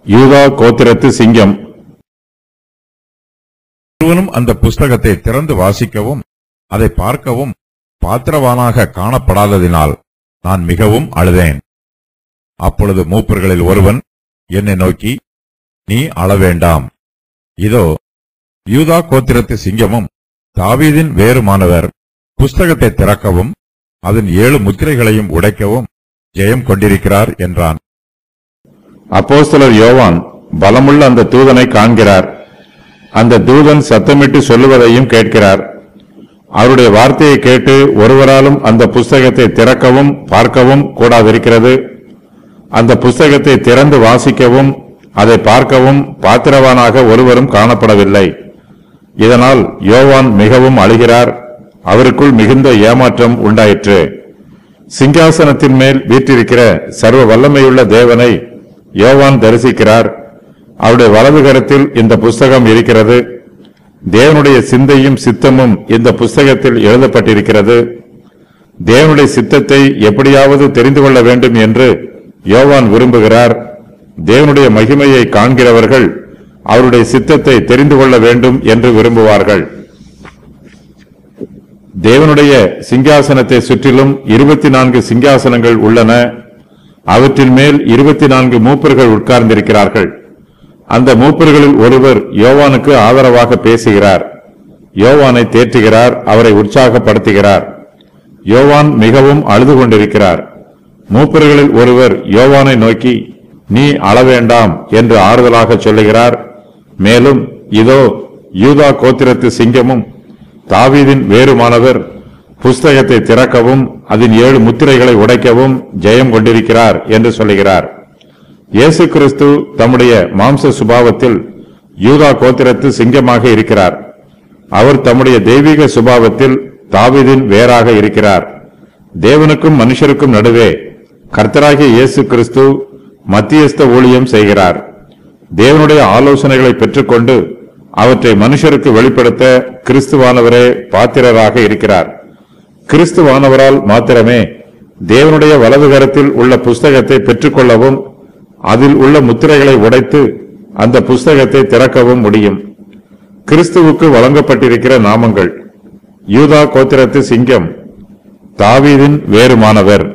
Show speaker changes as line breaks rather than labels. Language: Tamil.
யூதா கோத்திரத்து சிங்கம்.
ஒருவனும் அந்த புஸ்தகத்தை திறந்து வாசிக்கவும் அதை பார்க்கவும் பாத்திரவானாக காணப்படாததினால் நான் மிகவும் அழுதேன். அப்பொழுது மூப்பர்களில் ஒருவன் என்னை நோக்கி, நீ அழவேண்டாம், இதோ யூதா கோத்திரத்து சிங்கமும் தாவீதின் வேறுமானவர் புஸ்தகத்தை திறக்கவும் அதன் 7 முத்திரைகளையும் உடைக்கவும் ஜெயம் கொண்டிருக்கிறார் என்றான்.
அப்போஸ்தலர் யோவான் பலமுள்ள அந்த தூதனை காண்கிறார். அந்த தூதன் சத்தமிட்டு சொல்லுவதையும் கேட்கிறார். அவருடைய வார்த்தையை கேட்டு ஒருவராலும் அந்த புஸ்தகத்தை திறக்கவும் பார்க்கவும் கூடாதிருக்கிறது. அந்த புஸ்தகத்தை திறந்து வாசிக்கவும் அதை பார்க்கவும் பாத்திரவானாக ஒருவரும் காணப்படவில்லை. இதனால் யோவான் மிகவும் அழுகிறார். அவருக்குள் மிகுந்த ஏமாற்றம் உண்டாயிற்று. சிங்காசனத்தின் மேல் வீற்றிருக்கிற சர்வ வல்லமையுள்ள தேவனை யோவான் தரிசிக்கிறார். அவருடைய வலது கரத்தில் இந்த புஸ்தகம் இருக்கிறது. தேவனுடைய சிந்தையும் சித்தமும் இந்த புஸ்தகத்தில் எழுதப்பட்டிருக்கிறது. தேவனுடைய சித்தத்தை எப்படியாவது தெரிந்து கொள்ள வேண்டும் என்று யோவான் விரும்புகிறார். தேவனுடைய மகிமையை காண்கிறவர்கள் அவருடைய சித்தத்தை தெரிந்து கொள்ள வேண்டும் என்று விரும்புவார்கள். தேவனுடைய சிங்காசனத்தை சுற்றிலும் 24 சிங்காசனங்கள் உள்ளன. அவற்றின் மேல் 24 மூப்பர்கள் உட்கார்ந்திருக்கிறார்கள். அந்த மூப்பர்களில் ஒருவர் யோவானுக்கு ஆதரவாக பேசுகிறார். யோவானை தேற்றுகிறார், அவரை உற்சாகப்படுத்துகிறார். யோவான் மிகவும் அழுது கொண்டிருக்கிறார். மூப்பர்களில் ஒருவர் யோவானை நோக்கி, நீ அழவேண்டாம் என்று ஆறுதலாக சொல்லுகிறார். மேலும், இதோ யூதா கோத்திரத்து சிங்கமும் தாவீதின் வேறுமானவர் புஸ்தகத்தை திறக்கவும் அதன் 7 முத்திரைகளை உடைக்கவும் ஜெயம் கொண்டிருக்கிறார் என்று சொல்லுகிறார். இயேசு கிறிஸ்து தம்முடைய மாம்ச சுபாவத்தில் யூதா கோத்திரத்து சிங்கமாக இருக்கிறார். அவர் தம்முடைய தெய்வீக சுபாவத்தில் தாவீதின் வேறாக இருக்கிறார். தேவனுக்கும் மனுஷருக்கும் நடுவே கர்த்தராகிய இயேசு கிறிஸ்து மத்தியஸ்த ஊழியம் செய்கிறார். தேவனுடைய ஆலோசனைகளை பெற்றுக்கொண்டு அவற்றை மனுஷருக்கு வெளிப்படுத்த கிறிஸ்துவானவரே பாத்திரராக இருக்கிறார். கிறிஸ்துவானவரால் மாத்திரமே தேவனுடைய வலது கரத்தில் உள்ள புஸ்தகத்தை பெற்றுக்கொள்ளவும் அதில் உள்ள முத்திரைகளை உடைத்து அந்த புஸ்தகத்தை திறக்கவும் முடியும். கிறிஸ்துவுக்கு வழங்கப்பட்டிருக்கிற நாமங்கள்: யூதா கோத்திரத்து சிங்கம், தாவீதின் வேறுமானவர்.